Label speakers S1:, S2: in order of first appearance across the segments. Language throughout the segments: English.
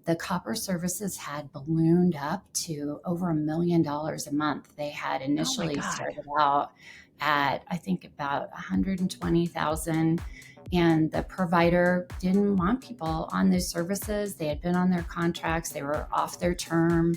S1: the copper services had ballooned up to over $1 million a month. They had initially started out at, I think, about 120,000, and the provider didn't want people on those services. They had been on their contracts, they were off their term,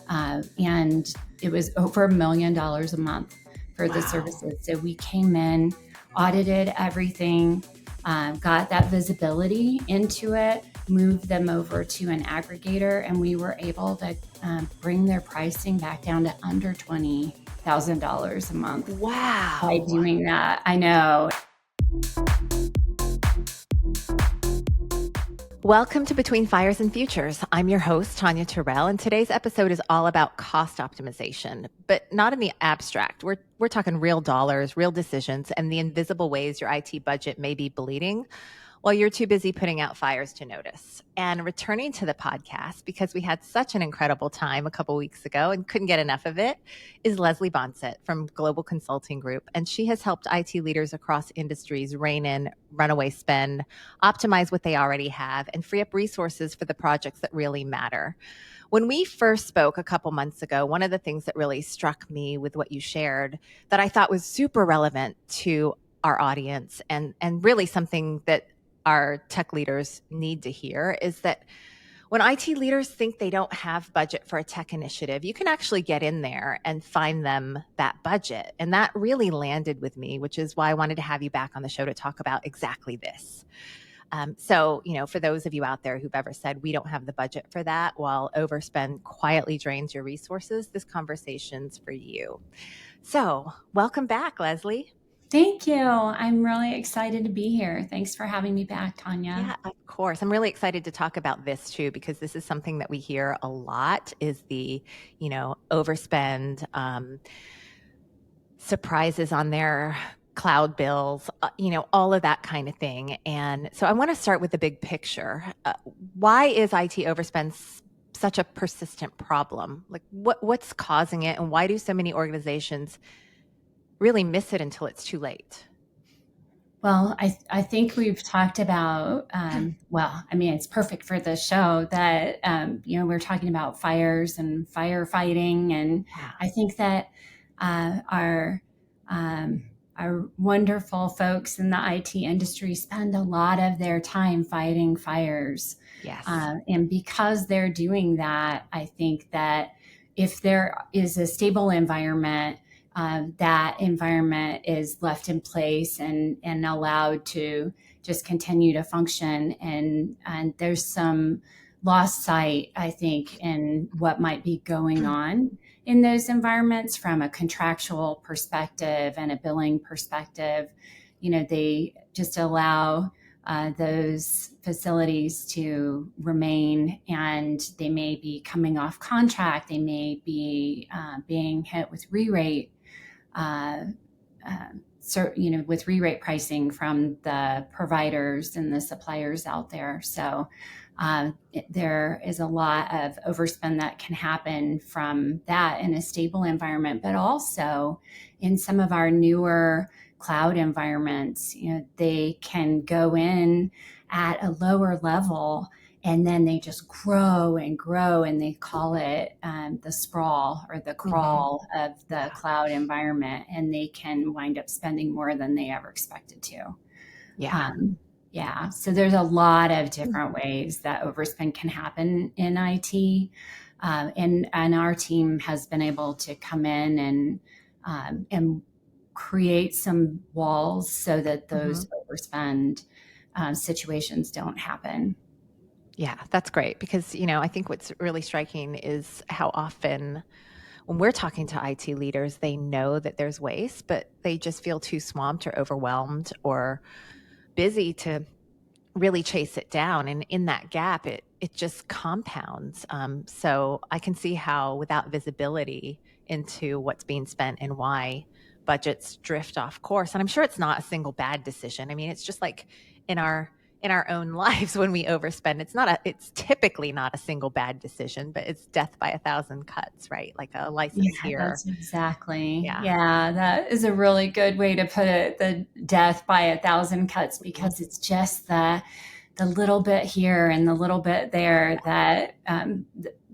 S1: and it was over $1 million a month for the services. So we came in, audited everything, got that visibility into it, moved them over to an aggregator, and we were able to bring their pricing back down to under $20,000 a month.
S2: Wow.
S1: By doing that. I know.
S2: Welcome to Between Fires and Futures. I'm your host, Tonya Terrell, and today's episode is all about cost optimization, but not in the abstract. We're talking real dollars, real decisions, and the invisible ways your IT budget may be bleeding while you're too busy putting out fires to notice. And returning to the podcast, because we had such an incredible time a couple weeks ago and couldn't get enough of it, is Leslie Bonsett from Global Consulting Group. And she has helped IT leaders across industries rein in runaway spend, optimize what they already have, and free up resources for the projects that really matter. When we first spoke a couple months ago, one of the things that really struck me with what you shared that I thought was super relevant to our audience and really something that our tech leaders need to hear is that when IT leaders think they don't have budget for a tech initiative, you can actually get in there and find them that budget. And that really landed with me, which is why I wanted to have you back on the show to talk about exactly this. So, for those of you out there who've ever said we don't have the budget for that, while overspend quietly drains your resources, this conversation's for you. So welcome back, Leslie.
S1: Thank you. I'm really excited to be here. Thanks for having me back, Tonya.
S2: Yeah, of course. I'm really excited to talk about this too, because this is something that we hear a lot is the, overspend, surprises on their cloud bills, all of that kind of thing. And so I want to start with the big picture. Why is IT overspend such a persistent problem? Like what's causing it, and why do so many organizations really miss it until it's too late?
S1: Well, I think we've talked about, it's perfect for the show that, we're talking about fires and firefighting. And I think that our wonderful folks in the IT industry spend a lot of their time fighting fires.
S2: Yes.
S1: And because they're doing that, I think that if there is a stable environment, that environment is left in place and allowed to just continue to function. And there's some lost sight, I think, in what might be going on in those environments from a contractual perspective and a billing perspective. They just allow those facilities to remain, and they may be coming off contract. They may be being hit with re-rate. With re-rate pricing from the providers and the suppliers out there. So there is a lot of overspend that can happen from that in a stable environment, but also in some of our newer cloud environments, they can go in at a lower level and then they just grow and grow, and they call it the sprawl or the crawl of the cloud environment, and they can wind up spending more than they ever expected to. So there's a lot of different ways that overspend can happen in IT, and our team has been able to come in and create some walls so that those overspend situations don't happen.
S2: Yeah, that's great because, I think what's really striking is how often when we're talking to IT leaders, they know that there's waste, but they just feel too swamped or overwhelmed or busy to really chase it down. And in that gap, it just compounds. So I can see how without visibility into what's being spent and why budgets drift off course. And I'm sure it's not a single bad decision. I mean, it's just like in our own lives when we overspend, it's typically not a single bad decision, but it's death by 1,000 cuts, right? Like a license here.
S1: That's exactly. Yeah, that is a really good way to put it, the death by 1,000 cuts, because it's just the little bit here and the little bit there that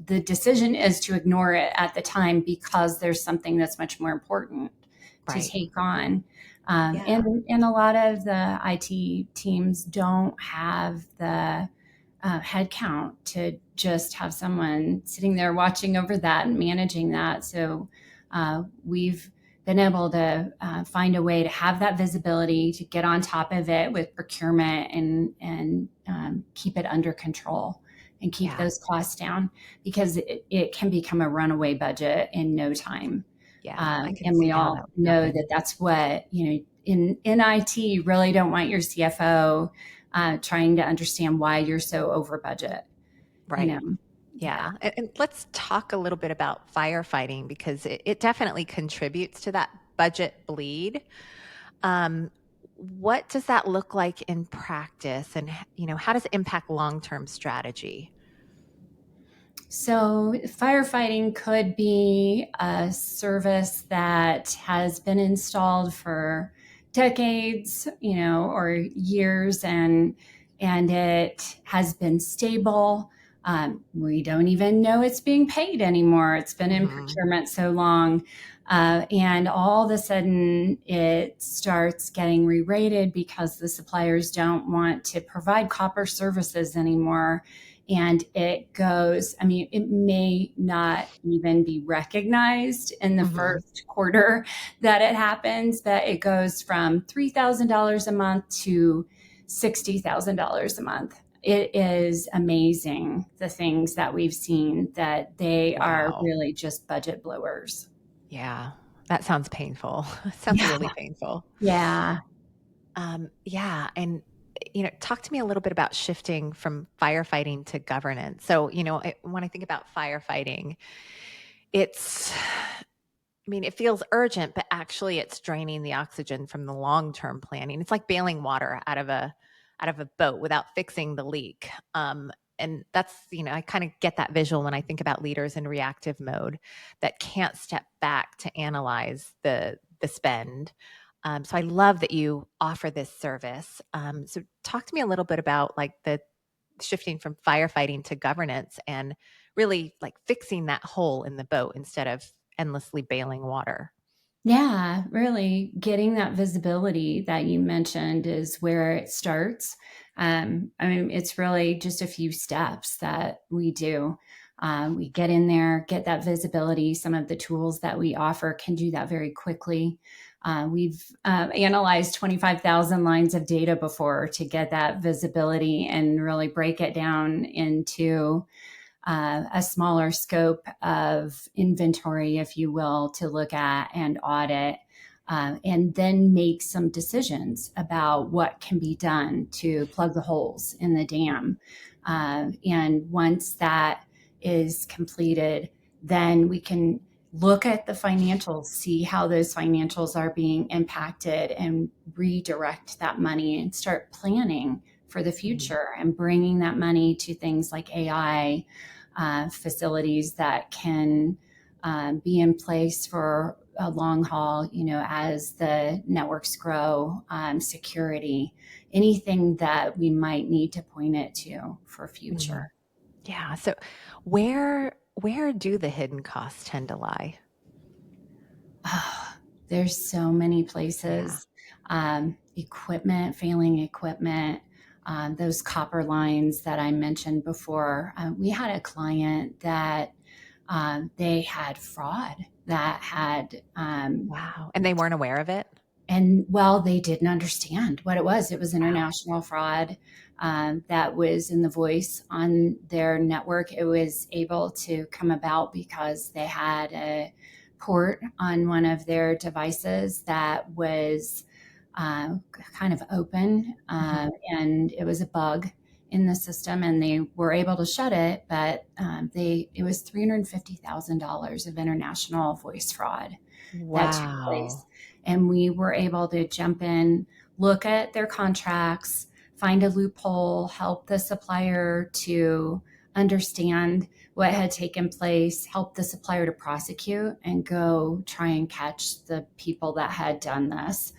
S1: the decision is to ignore it at the time because there's something that's much more important to
S2: Right.
S1: take on.
S2: Yeah.
S1: And a lot of the IT teams don't have the headcount to just have someone sitting there watching over that and managing that. So we've been able to find a way to have that visibility, to get on top of it with procurement and keep it under control and keep
S2: Yeah.
S1: those costs down, because it can become a runaway budget in no time.
S2: Yeah. I can
S1: And we
S2: see how that
S1: all
S2: would
S1: know
S2: happen.
S1: that that's what, in IT, you really don't want your CFO trying to understand why you're so over budget, you
S2: Right.
S1: know? Yeah.
S2: Yeah. And let's talk a little bit about firefighting because it definitely contributes to that budget bleed. Um, what does that look like in practice? And, how does it impact long-term strategy?
S1: So, firefighting could be a service that has been installed for decades, or years, and it has been stable. We don't even know it's being paid anymore. It's been in
S2: Hmm.
S1: procurement so long. And all of a sudden, it starts getting re rated because the suppliers don't want to provide copper services anymore. And it goes, I mean, it may not even be recognized in the
S2: Hmm.
S1: first quarter that it happens, but it goes from $3,000 a month to $60,000 a month. It is amazing the things that we've seen, that they are
S2: Wow.
S1: really just budget blowers.
S2: Yeah. That sounds painful. Sounds
S1: Yeah.
S2: really painful.
S1: Yeah.
S2: Yeah. And, talk to me a little bit about shifting from firefighting to governance. So, when I think about firefighting, it's, it feels urgent, but actually it's draining the oxygen from the long-term planning. It's like bailing water out of a boat without fixing the leak. And that's, I kind of get that visual when I think about leaders in reactive mode that can't step back to analyze the spend. So I love that you offer this service. So talk to me a little bit about like the shifting from firefighting to governance and really like fixing that hole in the boat instead of endlessly bailing water.
S1: Yeah, really getting that visibility that you mentioned is where it starts. I mean, it's really just a few steps that we do. We get in there, get that visibility. Some of the tools that we offer can do that very quickly. We've analyzed 25,000 lines of data before to get that visibility and really break it down into a smaller scope of inventory, if you will, to look at and audit, and then make some decisions about what can be done to plug the holes in the dam. And once that is completed, then we can look at the financials, see how those financials are being impacted, and redirect that money and start planning for the
S2: Mhm.
S1: future and bringing that money to things like AI facilities that can be in place for a long haul, as the networks grow, security, anything that we might need to point it to for
S2: Mhm.
S1: future.
S2: Yeah. So where do the hidden costs tend to lie?
S1: Oh, there's so many
S2: Yeah.
S1: places. Equipment, failing equipment, those copper lines that I mentioned before. We had a client that they had fraud that had,
S2: Wow. And they weren't aware of it?
S1: and well, they didn't understand what it was. It was
S2: Wow.
S1: international fraud that was in the voice on their network. It was able to come about because they had a port on one of their devices that was kind of open,
S2: Mhm.
S1: and it was a bug in the system, and they were able to shut it. But they it was $350,000 of international voice fraud that took place.
S2: Wow.
S1: And we were able to jump in, look at their contracts, find a loophole, help the supplier to understand what had taken place, help the supplier to prosecute and go try and catch the people that had done this.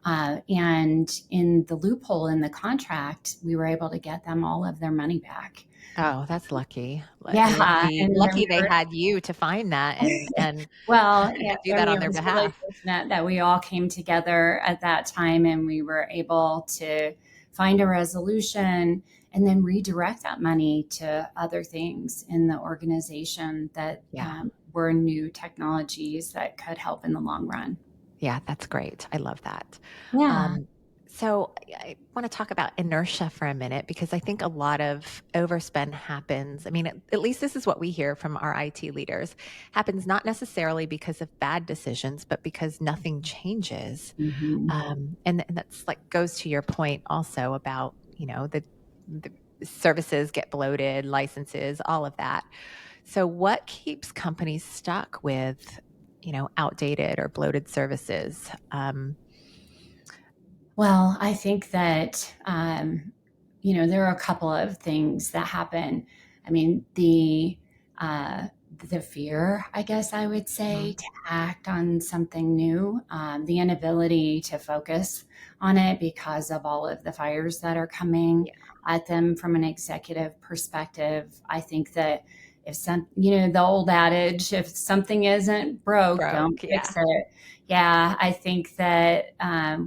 S1: And in the loophole in the contract, we were able to get them all of their money back.
S2: Oh, that's lucky.
S1: Yeah,
S2: Lucky,
S1: and then
S2: lucky
S1: we
S2: they
S1: were
S2: had you to find that and
S1: well, yeah,
S2: do
S1: I
S2: that
S1: mean,
S2: on
S1: it
S2: their
S1: was really
S2: behalf.
S1: fortunate that we all came together at that time and we were able to find a resolution and then redirect that money to other things in the organization that
S2: Yeah.
S1: were new technologies that could help in the long run.
S2: Yeah, that's great. I love that.
S1: Yeah.
S2: Um, so I want to talk about inertia for a minute because I think a lot of overspend happens. I mean, at least this is what we hear from our IT leaders. Happens not necessarily because of bad decisions, but because nothing changes.
S1: Mhm.
S2: And that's like goes to your point also about, the services get bloated, licenses, all of that. So what keeps companies stuck with, outdated or bloated services?
S1: Well, I think that, there are a couple of things that happen. I mean, uh, the fear, I guess I would say,
S2: Mhm.
S1: to act on something new, the inability to focus on it because of all of the fires that are coming
S2: Yeah,
S1: at them from an executive perspective. I think that if the old adage, if something isn't broke, don't
S2: broke. Yeah.
S1: fix it. Yeah, I think that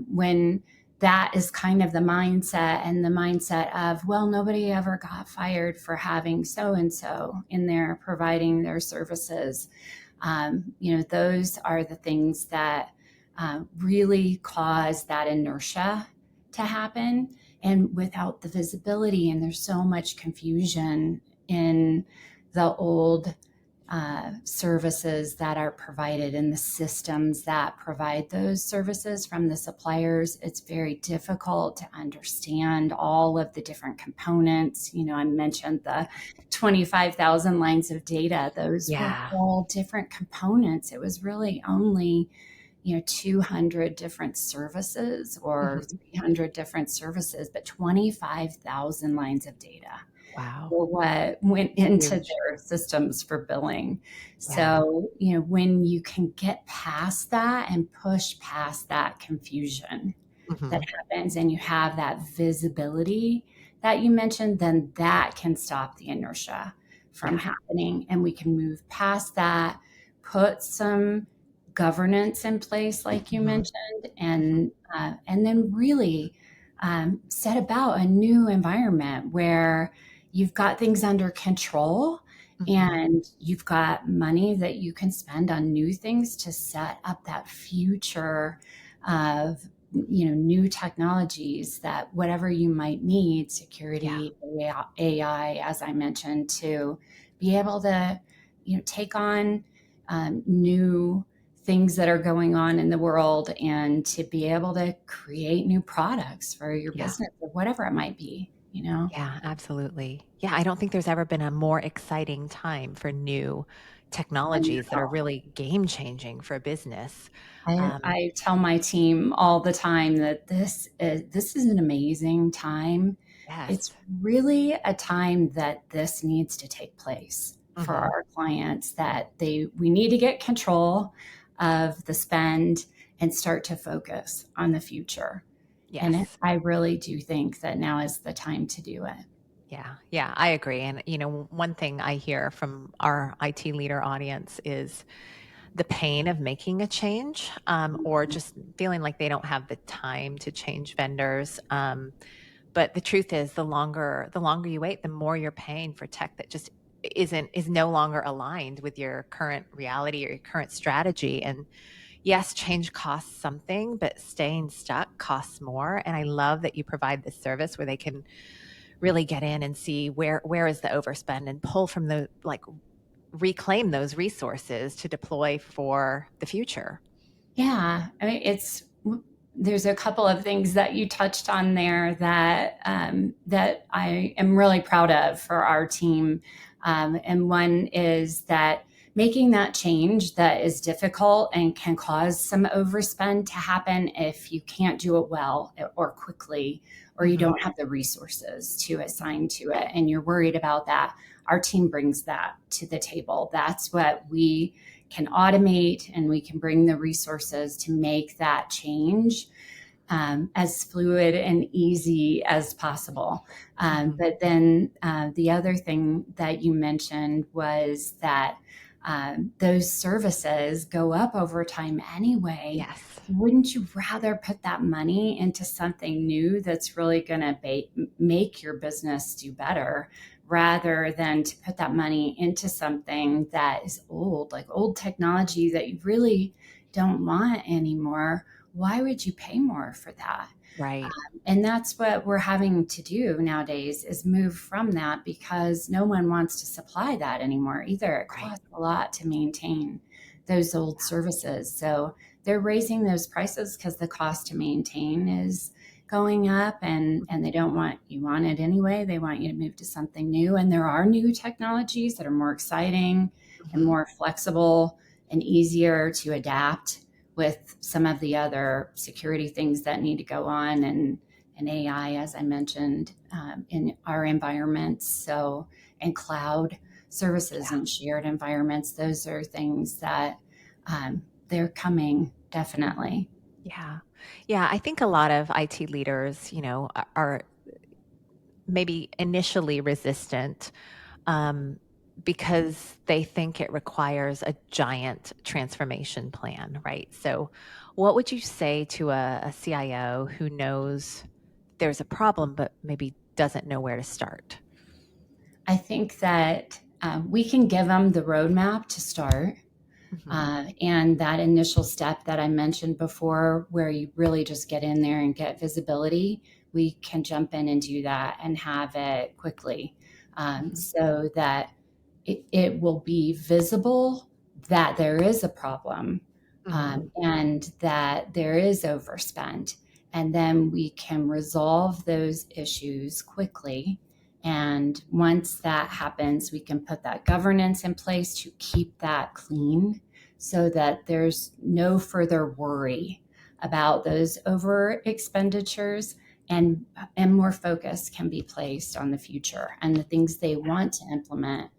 S1: when that is kind of the mindset, and the mindset of, well, nobody ever got fired for having so and so in there providing their services. Those are the things that really cause that inertia to happen. And without the visibility, and there's so much confusion in the old services that are provided and the systems that provide those services from the suppliers, it's very difficult to understand all of the different components. I mentioned the 25,000 lines of data. Those were
S2: Yeah.
S1: all different components. It was really only 200 different services or
S2: Mhm.
S1: 300 different services, but 25,000 lines of data
S2: Wow.
S1: for what went into
S2: Huge.
S1: their systems for billing.
S2: Yeah.
S1: So, when you can get past that and push past that confusion that
S2: Hmm.
S1: happens and you have that visibility that you mentioned, then that can stop the inertia from
S2: Yeah.
S1: happening. And we can move past that, put some governance in place, like you
S2: Hmm.
S1: mentioned,
S2: Hmm.
S1: and then really set about a new environment where you've got things under control
S2: Hmm.
S1: and you've got money that you can spend on new things to set up that future of new technologies, that whatever you might need,
S2: Yeah.
S1: security, AI, as I mentioned, to be able to take on new things that are going on in the world, and to be able to create new products for your
S2: Yeah.
S1: business or whatever it might be.
S2: Yeah, absolutely. Yeah, I don't think there's ever been a more exciting time for new
S1: I
S2: technologies that are
S1: know.
S2: really game changing for business.
S1: I,
S2: Um,
S1: I tell my team all the time that this is an amazing time. It's
S2: yes.
S1: really a time that this needs to take place for
S2: Hmm.
S1: our clients, that we need to get control of the spend and start to focus on the future. And
S2: Yes.
S1: I really do think that now is the time to do it.
S2: Yeah, yeah, I agree. And, one thing I hear from our IT leader audience is the pain of making a change, or just feeling like they don't have the time to change vendors. But the truth is, the longer you wait, the more you're paying for tech that just is no longer aligned with your current reality or your current strategy. And yes, change costs something, but staying stuck costs more. And I love that you provide this service where they can really get in and see where is the overspend and pull from the like reclaim those resources to deploy for the future.
S1: Yeah, I mean, there's a couple of things that you touched on there that I am really proud of for our team, and one is that making that change that is difficult and can cause some overspend to happen if you can't do it well or quickly, or you
S2: Mhm.
S1: don't have the resources to assign to it and you're worried about that. Our team brings that to the table. That's what we can automate, and we can bring the resources to make that change as fluid and easy as possible.
S2: Mhm.
S1: But then the other thing that you mentioned was that those services go up over time anyway.
S2: Yes.
S1: Wouldn't you rather put that money into something new that's really going to make your business do better, rather than to put that money into something that is old, like old technology that you really don't want anymore? Why would you pay more for that?
S2: Right.
S1: And that's what we're having to do nowadays, is move from that, because no one wants to supply that anymore either. It
S2: Right.
S1: costs a lot to maintain those old services. So they're raising those prices because the cost to maintain is going up, and they don't want you on it anyway. They want you to move to something new. And there are new technologies that are more exciting and
S2: Mhm.
S1: more flexible and easier to adapt, with some of the other security things that need to go on, and AI, as I mentioned, in our environments. So, and cloud services
S2: Yeah.
S1: and shared environments, those are things that they're coming definitely.
S2: Yeah. Yeah, I think a lot of IT leaders, are maybe initially resistant, um, because they think it requires a giant transformation plan, right? So, what would you say to a CIO who knows there's a problem but maybe doesn't know where to start?
S1: I think that we can give them the roadmap to start.
S2: Mhm.
S1: And that initial step that I mentioned before, where you really just get in there and get visibility, we can jump in and do that and have it quickly,
S2: Mhm.
S1: so that it will be visible that there is a problem,
S2: Mhm.
S1: and that there is overspend. And then we can resolve those issues quickly. And once that happens, we can put that governance in place to keep that clean, so that there's no further worry about those over expenditures, and more focus can be placed on the future and the things they want to implement.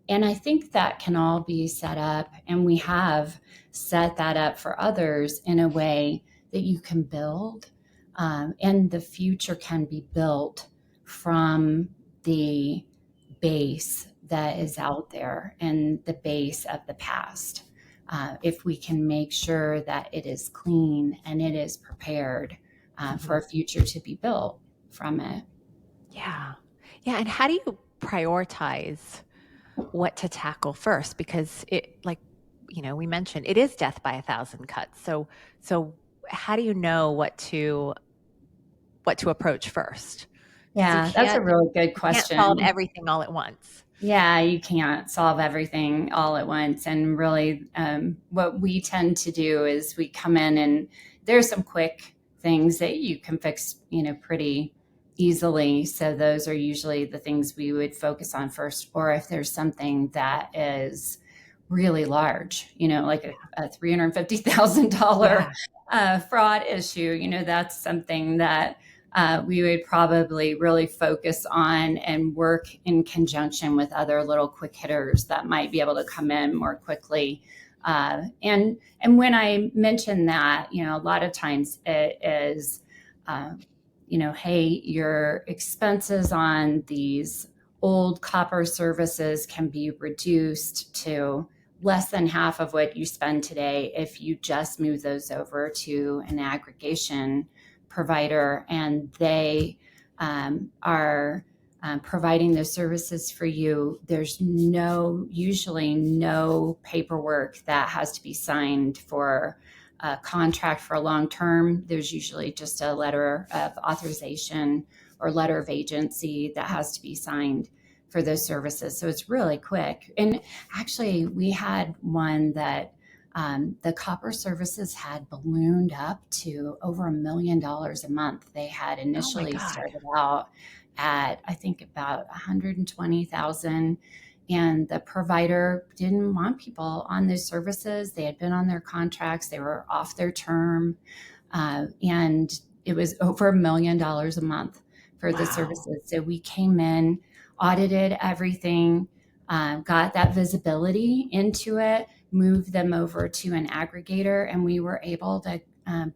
S1: And I think that can all be set up, and we have set that up for others in a way that you can build, and the future can be built from the base that is out there and the base of the past. If we can make sure that it is clean and it is prepared for
S2: Mhm.
S1: a future to be built from it.
S2: Yeah. Yeah, and how do you prioritize what to tackle first? Because we mentioned, it is death by a thousand cuts. So how do you know what to approach first? Because
S1: Yeah, that's a really good
S2: you can't solve
S1: question.
S2: everything all at once.
S1: Yeah, you can't solve everything all at once. And really, what we tend to do is we come in, and there's some quick things that you can fix, pretty easily. So those are usually the things we would focus on first. Or if there's something that is really large, like a $350,000
S2: Yeah.
S1: fraud issue, that's something that we would probably really focus on and work in conjunction with other little quick hitters that might be able to come in more quickly. And when I mention that, a lot of times it is, hey, your expenses on these old copper services can be reduced to less than half of what you spend today if you just move those over to an aggregation provider, and they are providing those services for you. There's usually no paperwork that has to be signed for a contract for a long term. There's usually just a letter of authorization or letter of agency that has to be signed for those services. So it's really quick. And actually, we had one that the copper services had ballooned up to over $1 million a month. They had
S2: Oh my
S1: initially
S2: God.
S1: started out at, I think, about 120,000, and the provider didn't want people on those services. They had been on their contracts, they were off their term, and it was over $1 million a month for the
S2: Wow.
S1: services. So we came in, audited everything, got that visibility into it, moved them over to an aggregator, and we were able to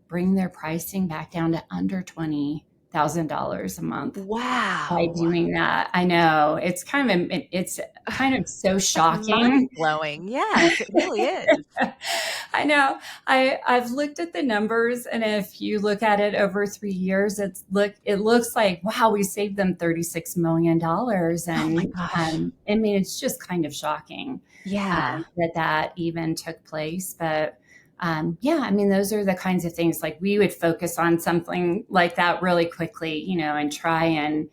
S1: bring their pricing back down to under $20,000 a month by
S2: Wow.
S1: doing that. I know it's kind of so
S2: Like
S1: shocking.
S2: mind-blowing. Yes, it really is.
S1: I know. I've looked at the numbers, and if you look at it over 3 years, it looks like, wow, we saved them $36 million,
S2: Oh my
S1: and
S2: gosh.
S1: I mean, it's just kind of shocking
S2: Yeah.
S1: that even took place. But yeah, I mean, those are the kinds of things, like we would focus on something like that really quickly, and try and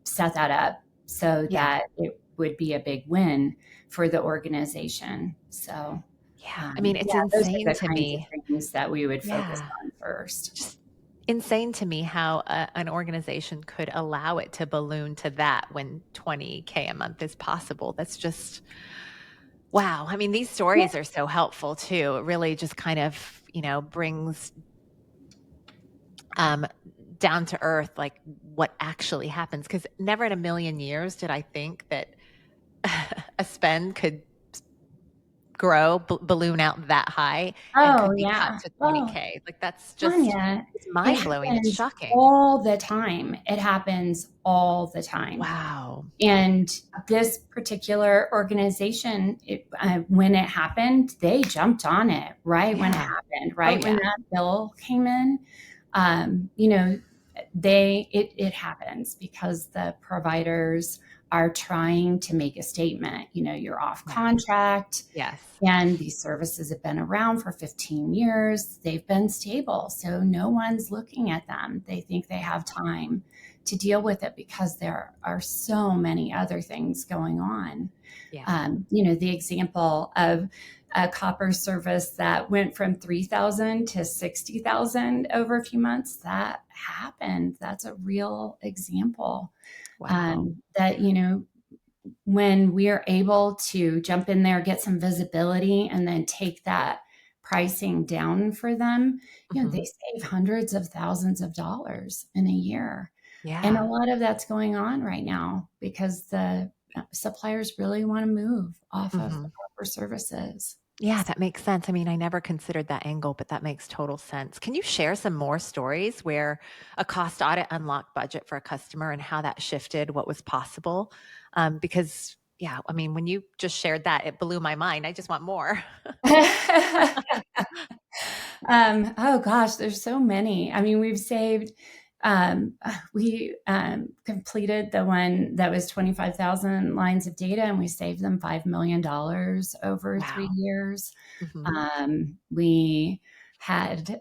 S1: set that up so
S2: Yeah.
S1: that it would be a big win for the organization. So
S2: Yeah. I mean, it's
S1: yeah, those are
S2: insane
S1: the
S2: to
S1: kinds of
S2: me.
S1: things that we would focus
S2: Yeah.
S1: on first.
S2: Just insane to me how an organization could allow it to balloon to that when 20K a month is possible. That's just, wow. I mean, these stories are so helpful too. It really just kind of, brings down to earth, like what actually happens. Because never in a million years did I think that a spend could grow, balloon out that high and
S1: Oh,
S2: could be cut
S1: yeah.
S2: to
S1: Oh,
S2: 20K. Like that's just,
S1: Tanya,
S2: it's
S1: it
S2: mind blowing. It's
S1: happens
S2: shocking.
S1: all the time. It happens all the time.
S2: Wow.
S1: And this particular organization, when it happened, they jumped on it right when it
S2: Yeah.
S1: happened,
S2: Oh
S1: right when
S2: yeah.
S1: that bill came in. You know, it happens because the providers are trying to make a statement. You're off
S2: Yeah.
S1: contract,
S2: Yes.
S1: and these services have been around for 15 years. They've been stable, so no one's looking at them. They think they have time to deal with it because there are so many other things going on.
S2: Yeah.
S1: The example of a copper service that went from 3,000 to 60,000 over a few months, that happened. That's a real example.
S2: Wow.
S1: That, when we are able to jump in there, get some visibility, and then take that pricing down for them, they
S2: Mhm.
S1: save hundreds of thousands of dollars in a year. And a
S2: Yeah.
S1: lot of that's going on right now because the suppliers really want to move off of the
S2: Mhm.
S1: copper services.
S2: Yeah, that makes sense. I mean, I never considered that angle, but that makes total sense. Can you share some more stories where a cost audit unlocked budget for a customer and how that shifted what was possible? Because, yeah, I mean, when you just shared that, it blew my mind. I just want more.
S1: Oh gosh, there's so many. I mean, we completed the one that was 25,000 lines of data, and we saved them $5 million over
S2: Wow.
S1: 3 years.
S2: Mhm.
S1: We had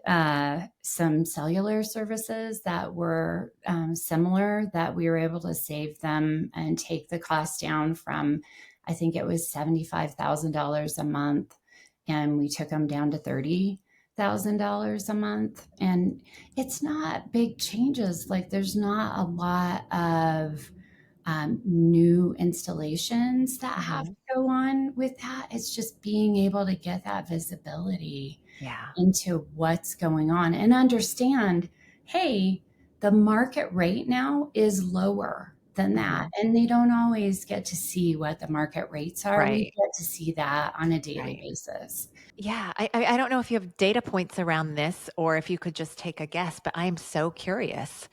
S1: some cellular services that were similar, that we were able to save them and take the cost down from, I think it was $75,000 a month, and we took them down to $30,000 a month. And it's not big changes. Like, there's not a lot of new installations that have to
S2: Mhm.
S1: go on with that. It's just being able to get that visibility
S2: Yeah.
S1: into what's going on and understand, hey, the market rate now is lower than that.
S2: Mhm.
S1: And they don't always get to see what the market rates are. We
S2: Right.
S1: get to see that on a daily
S2: Right.
S1: basis.
S2: Yeah, I don't know if you have data points around this or if you could just take a guess, but I am so curious,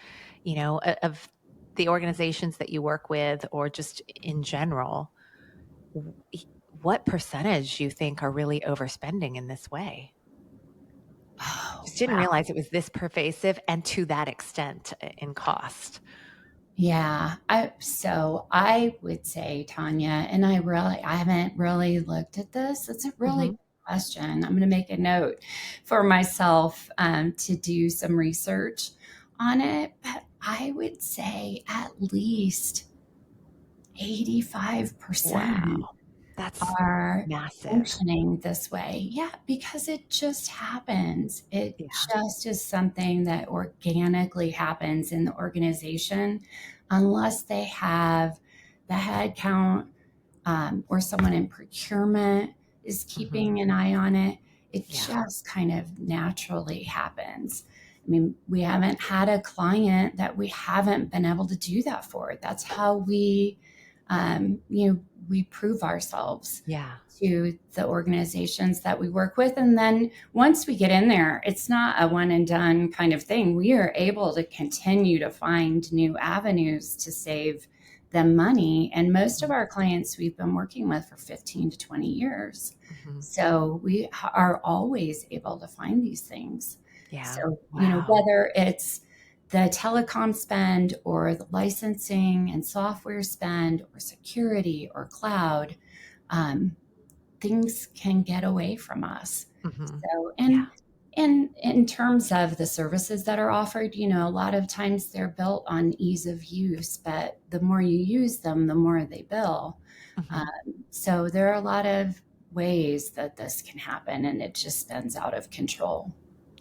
S2: of the organizations that you work with or just in general, w- what percentage you think are really overspending in this way?
S1: Oh,
S2: Just didn't
S1: wow.
S2: realize it was this pervasive and to that extent in cost.
S1: Yeah. So I would say, Tanya, and I haven't really looked at this. It's a really
S2: Hmm.
S1: good question. I'm going to make a note for myself to do some research on it. But I would say at least 85%
S2: Wow, that's
S1: are
S2: massive.
S1: functioning this way. Yeah, because it just happens. It
S2: Yeah.
S1: just is something that organically happens in the organization unless they have the head count, or someone in procurement is keeping an eye on it. It just kind of naturally happens. I mean, we haven't had a client that we haven't been able to do that for. That's how we, we prove ourselves to the organizations that we work with. And then once we get in there, it's not a one and done kind of thing. We are able to continue to find new avenues to save them money. And most of our clients we've been working with for 15 to 20 years. So we are always able to find these things. So, whether it's the telecom spend or the licensing and software spend or security or cloud, things can get away from us. So, and in terms of the services that are offered, a lot of times they're built on ease of use, but the more you use them, the more they bill. So there are a lot of ways that this can happen, and it just spins out of control.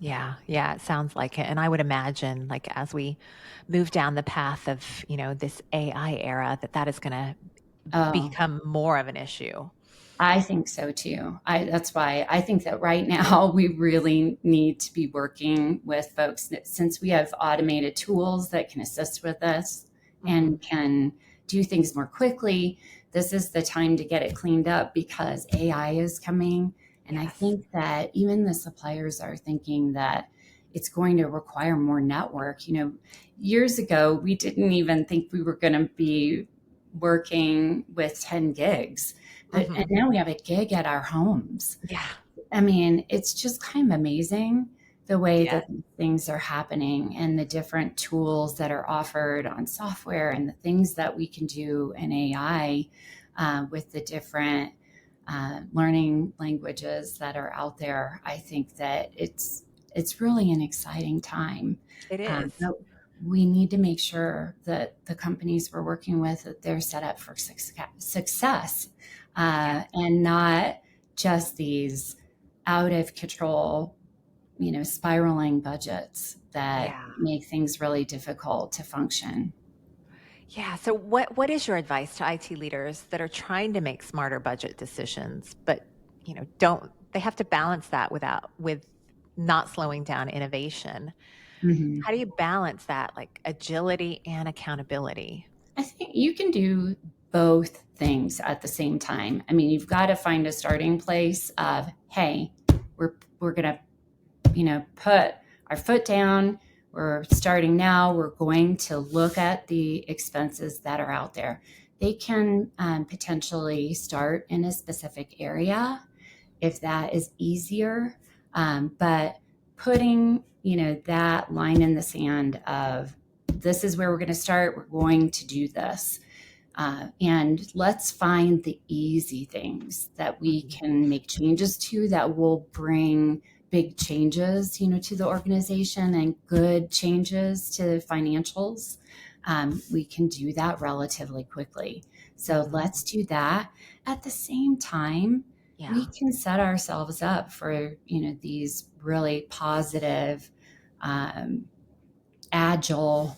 S2: Yeah, it sounds like it. And I would imagine, like, as we move down the path of, this AI era, that is going to become more of an issue.
S1: I think so too. That's why I think that right now we really need to be working with folks since we have automated tools that can assist with this and can do things more quickly. This is the time to get it cleaned up because AI is coming. And I think that even the suppliers are thinking that it's going to require more network. Years ago, we didn't even think we were going to be working with 10 gigs. And now we have a gig at our homes. I mean, it's just kind of amazing the way that things are happening and the different tools that are offered on software and the things that we can do in AI with the different learning languages that are out there. I think that it's really an exciting time.
S2: It is.
S1: We need to make sure that the companies we're working with, that they're set up for success and not just these out of control, spiraling budgets that make things really difficult to function.
S2: Yeah. So what is your advice to IT leaders that are trying to make smarter budget decisions, but they have to balance that with not slowing down innovation? How do you balance that, like agility and accountability?
S1: I think you can do both things at the same time. I mean, you've got to find a starting place of, hey, we're going to, put our foot down. We're starting now. We're going to look at the expenses that are out there. They can potentially start in a specific area if that is easier. But putting, that line in the sand of this is where we're going to start. We're going to do this. And let's find the easy things that we can make changes to that will bring big changes, to the organization and good changes to financials. We can do that relatively quickly. So let's do that. At the same time, we can set ourselves up for, these really positive, agile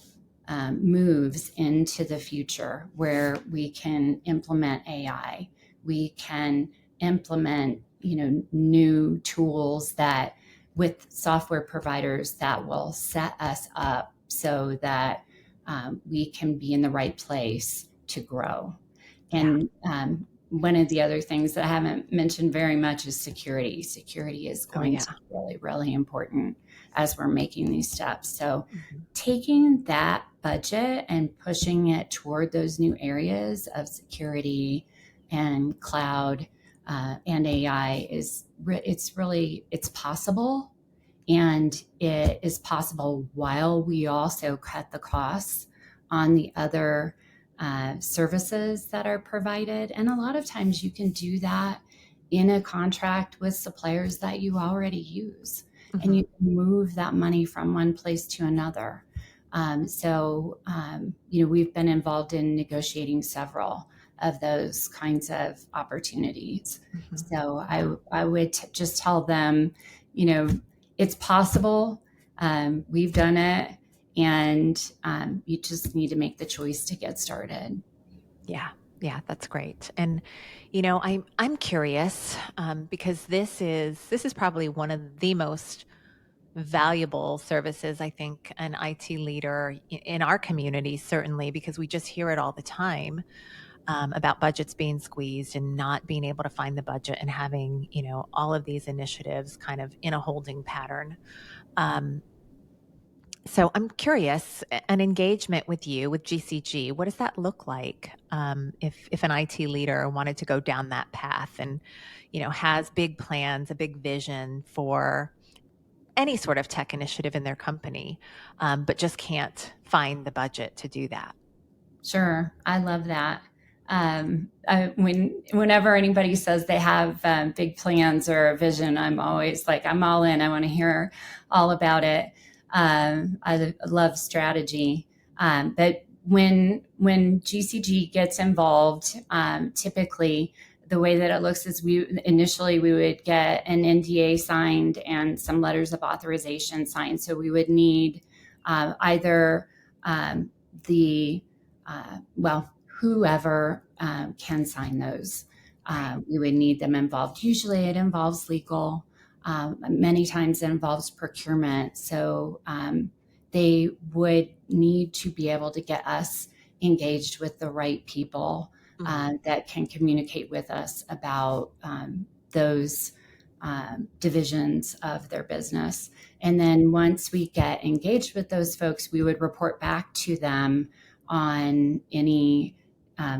S1: moves into the future where we can implement AI. We can implement, new tools that with software providers that will set us up so that we can be in the right place to grow. And one of the other things that I haven't mentioned very much is security. Security is going to be really, really important as we're making these steps. So taking that budget and pushing it toward those new areas of security and cloud and AI it's possible. And it is possible while we also cut the costs on the other services that are provided. And a lot of times you can do that in a contract with suppliers that you already use. And you can move that money from one place to another. We've been involved in negotiating several of those kinds of opportunities. So I would just tell them, it's possible. We've done it. And you just need to make the choice to get started.
S2: Yeah, Yeah, that's great. And I'm curious because this is probably one of the most valuable services, I think, an IT leader in our community, certainly, because we just hear it all the time about budgets being squeezed and not being able to find the budget and having, all of these initiatives kind of in a holding pattern. Um, so I'm curious, an engagement with you with GCG, what does that look like if an IT leader wanted to go down that path and, has big plans, a big vision for any sort of tech initiative in their company, but just can't find the budget to do that?
S1: Sure, I love that. Whenever anybody says they have big plans or a vision, I'm always like, I'm all in. I want to hear all about it. I love strategy, but when GCG gets involved, typically the way that it looks is we would get an NDA signed and some letters of authorization signed. So we would need either the whoever can sign those. We would need them involved. Usually it involves legal. Many times it involves procurement. So they would need to be able to get us engaged with the right people that can communicate with us about those divisions of their business. And then once we get engaged with those folks, we would report back to them on any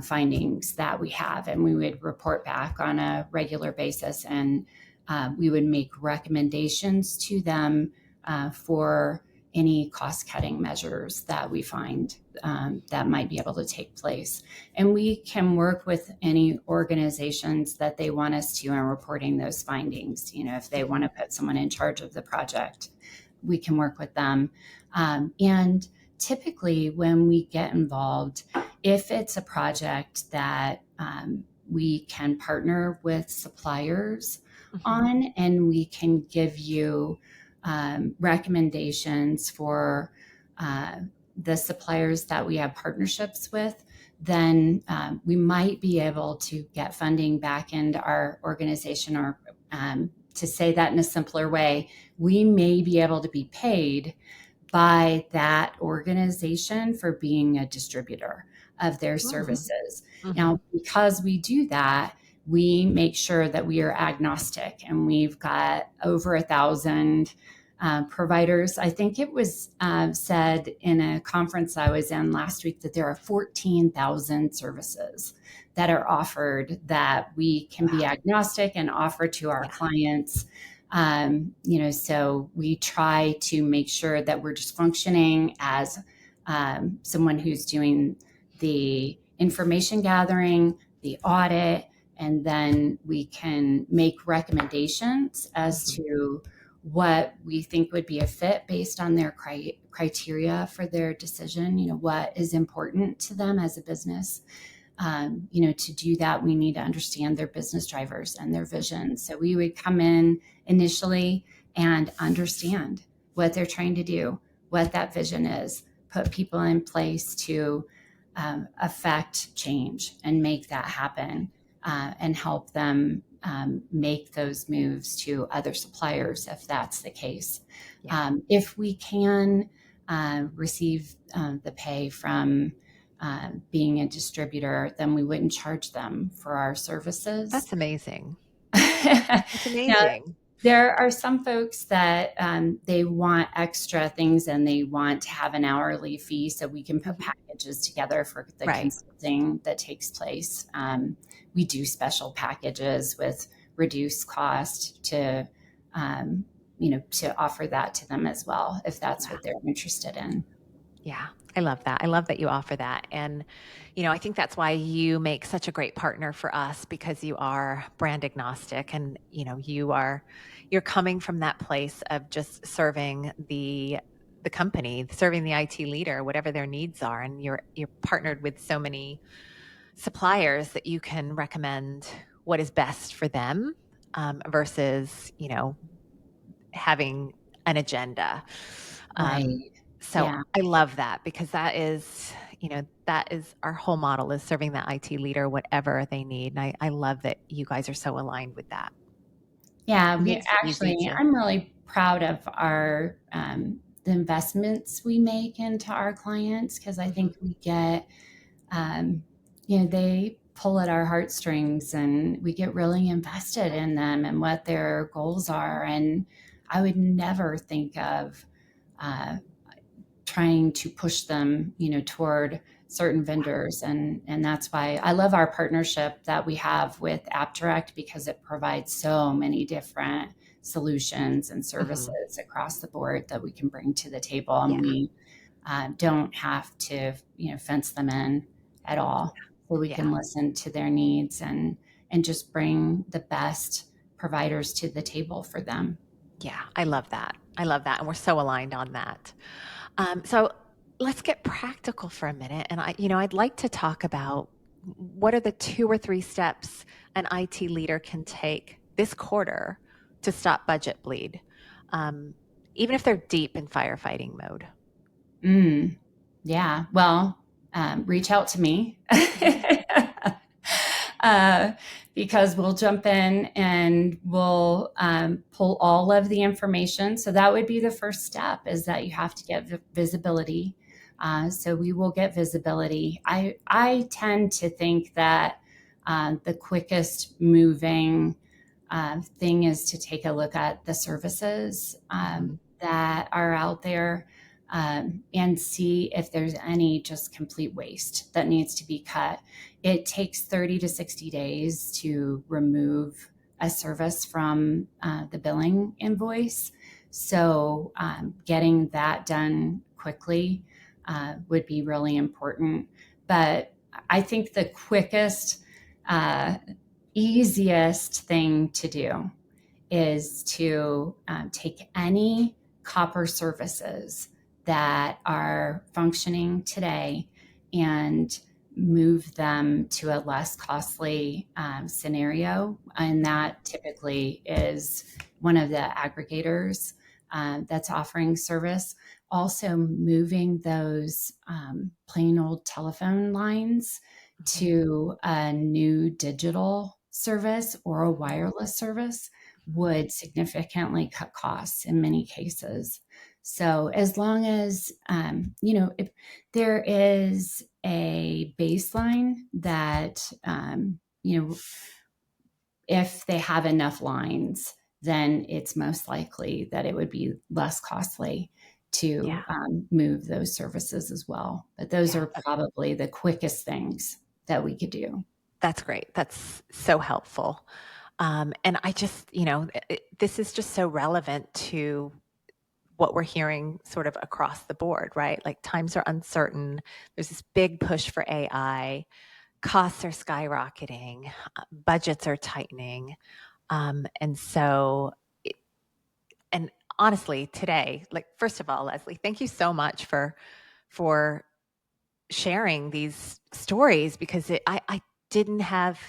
S1: findings that we have. And we would report back on a regular basis, and we would make recommendations to them for any cost cutting measures that we find that might be able to take place. And we can work with any organizations that they want us to in reporting those findings. If they want to put someone in charge of the project, we can work with them. And typically when we get involved, if it's a project that we can partner with suppliers on, and we can give you recommendations for the suppliers that we have partnerships with, then we might be able to get funding back into our organization, or to say that in a simpler way, we may be able to be paid by that organization for being a distributor of their services. Now, because we do that, we make sure that we are agnostic, and we've got over 1,000 providers. I think it was said in a conference I was in last week that there are 14,000 services that are offered that we can be agnostic and offer to our clients. So we try to make sure that we're just functioning as someone who's doing the information gathering, the audit, and then we can make recommendations as to what we think would be a fit based on their criteria for their decision. What is important to them as a business. To do that, we need to understand their business drivers and their vision. So we would come in initially and understand what they're trying to do, what that vision is, put people in place to affect change and make that happen, and help them make those moves to other suppliers if that's the case. If we can receive the pay from being a distributor, then we wouldn't charge them for our services.
S2: That's amazing. That's amazing.
S1: Now, there are some folks that they want extra things and they want to have an hourly fee, so we can put packages together for the consulting that takes place. We do special packages with reduced cost to offer that to them as well, if that's what they're interested in.
S2: Yeah, I love that. I love that you offer that. And, I think that's why you make such a great partner for us, because you are brand agnostic, and, you're coming from that place of just serving the company, serving the IT leader, whatever their needs are. And you're partnered with so many suppliers that you can recommend what is best for them, versus, having an agenda.
S1: Right.
S2: So
S1: Yeah.
S2: I love that, because that is, that is our whole model, is serving the IT leader whatever they need. And I love that you guys are so aligned with that.
S1: Yeah,
S2: It
S1: we
S2: makes it easy
S1: actually,
S2: to.
S1: I'm really proud of our the investments we make into our clients because I
S2: Mhm.
S1: think we get, um, they pull at our heartstrings and we get really invested in them and what their goals are. And I would never think of uh, trying to push them, toward certain vendors. And that's why I love our partnership that we have with AppDirect because it provides so many different solutions and
S2: Mhm.
S1: services across the board that we can bring to the table. And
S2: Yeah.
S1: we don't have to, fence them in at all. So we
S2: Yeah.
S1: can listen to their needs and just bring the best providers to the table for them.
S2: Yeah. I love that. I love that. And we're so aligned on that. So let's get practical for a minute. And I'd like to talk about what are the 2 or 3 steps an IT leader can take this quarter to stop budget bleed, um, even if they're deep in firefighting mode.
S1: Mm, yeah. Well, reach out to me.
S2: Mhm.
S1: uh, because we'll jump in and we'll pull all of the information. So that would be the first step is that you have to get visibility. So we will get visibility. I tend to think that the quickest moving thing is to take a look at the services
S2: Mhm.
S1: that are out there and see if there's any just complete waste that needs to be cut. It takes 30 to 60 days to remove a service from the billing invoice. So, getting that done quickly would be really important. But I think the quickest, uh, easiest thing to do is to take any copper services that are functioning today and move them to a less costly scenario. And that typically is one of the aggregators that's offering service. Also, moving those plain old telephone lines
S2: Mhm.
S1: to a new digital service or a wireless service
S2: Mhm.
S1: would significantly cut costs in many cases. So, as long as, if there is a baseline that, if they have enough lines, then it's most likely that it would be less costly
S2: Yeah.
S1: to move those services as well. But those
S2: Yeah.
S1: are probably the quickest things that we could do.
S2: That's great. That's so helpful. And I just, this is just so relevant to what we're hearing sort of across the board, right? Like times are uncertain. There's this big push for AI. Costs are skyrocketing. Budgets are tightening. And so, and honestly, today, like first of all, Leslie, thank you so much for sharing these stories because I didn't have.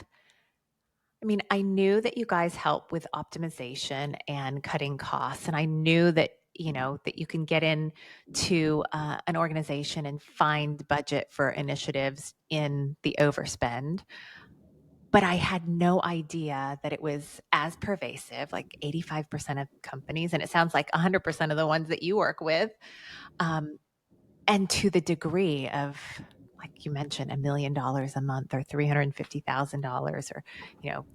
S2: I mean, I knew that you guys help with optimization and cutting costs, and I knew that that you can get in to an organization and find budget for initiatives in the overspend. But I had no idea that it was as pervasive, like 85% of companies, and it sounds like 100% of the ones that you work with, um, and to the degree of, like you mentioned, $1 million a month or $350,000 or, you know,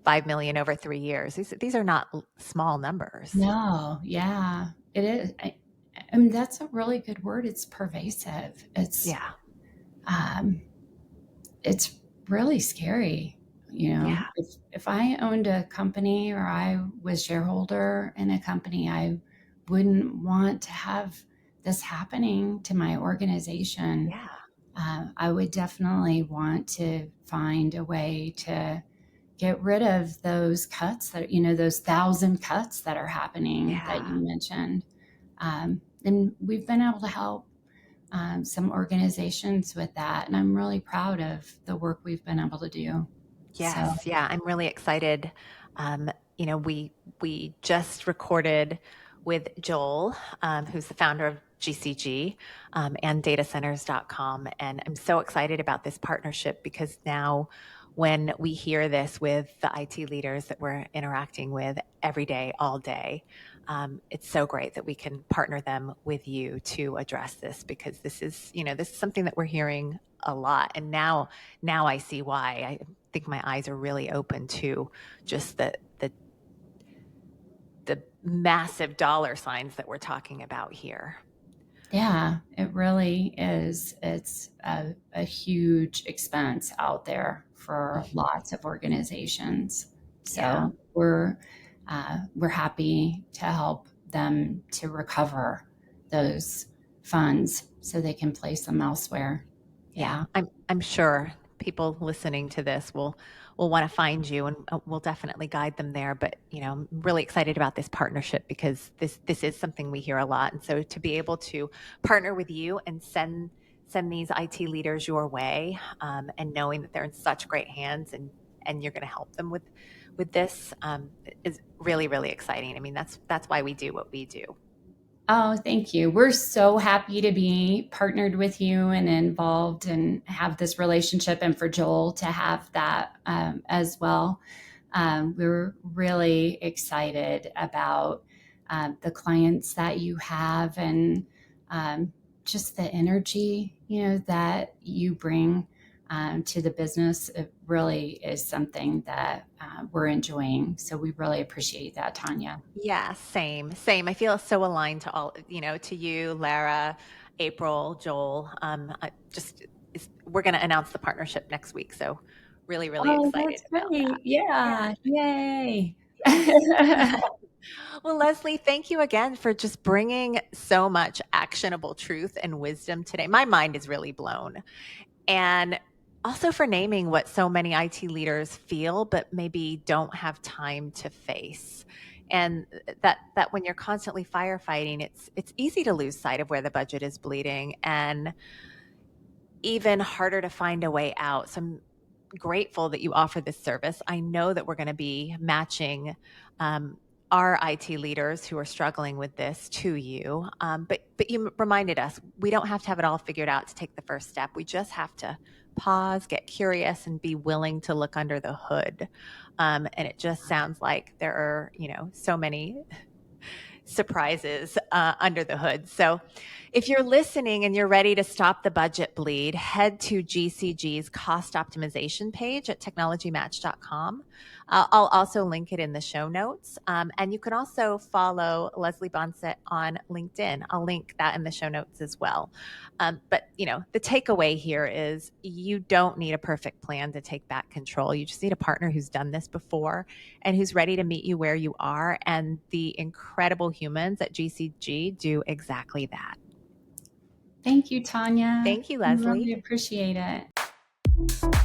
S2: 5 million over 3 years. These are not small numbers.
S1: No, yeah, it is. I mean, that's a really good word. It's pervasive.
S2: Yeah.
S1: Um, it's really scary.
S2: Yeah.
S1: If I owned a company or I was shareholder in a company, I wouldn't want to have this happening to my organization.
S2: Yeah.
S1: I would definitely want to find a way to get rid of those cuts that, those 1,000 cuts that are happening that
S2: Yeah.
S1: you mentioned. And we've been able to help some organizations with that. And I'm really proud of the work we've been able to do. So,
S2: Yes. Yeah. I'm really excited. We just recorded with Joel, who's the founder of GCG and datacenters.com. And I'm so excited about this partnership because now when we hear this with the IT leaders that we're interacting with every day, all day, it's so great that we can partner them with you to address this, because this is something that we're hearing a lot. And now I see why. I think my eyes are really open to just the massive dollar signs that we're talking about here.
S1: Yeah, it really is. It's a huge expense out there for lots of organizations.
S2: Yeah.
S1: So we're happy to help them to recover those funds so they can place them elsewhere.
S2: Yeah,
S1: Yeah.
S2: I'm sure people listening to this will want to find you, and we'll definitely guide them there. But I'm really excited about this partnership because this is something we hear a lot, and so to be able to partner with you and send these IT leaders your way, and knowing that they're in such great hands, and you're going to help them with this, is really, really exciting. I mean, that's why we do what we do.
S1: Oh, thank you. We're so happy to be partnered with you and involved and have this relationship, and for Joel to have that as well. We're really excited about the clients that you have, and just the energy, that you bring to the business. It really is something that we're enjoying. So we really appreciate that, Tonya.
S2: Yeah, same. I feel so aligned to all, to you, Lara, April, Joel. We're going to announce the partnership next week. So really, really
S1: Oh,
S2: excited
S1: that's
S2: about that.
S1: great. Yeah. Yay.
S2: Yes. Well, Leslie, thank you again for just bringing so much actionable truth and wisdom today. My mind is really blown. And also for naming what so many IT leaders feel, but maybe don't have time to face. And that when you're constantly firefighting, it's easy to lose sight of where the budget is bleeding, and even harder to find a way out. So I'm grateful that you offer this service. I know that we're going to be matching our IT leaders who are struggling with this to you. But you reminded us we don't have to have it all figured out to take the first step. We just have to pause, get curious, and be willing to look under the hood. And it just sounds like there are, so many surprises under the hood. So if you're listening and you're ready to stop the budget bleed, head to GCG's cost optimization page at technologymatch.com. I'll also link it in the show notes. And you can also follow Leslie Bonsett on LinkedIn. I'll link that in the show notes as well. But the takeaway here is you don't need a perfect plan to take back control. You just need a partner who's done this before and who's ready to meet you where you are. And the incredible humans at GCG do exactly that.
S1: Thank you, Tonya.
S2: Thank you,
S1: We really
S2: Leslie.
S1: appreciate it.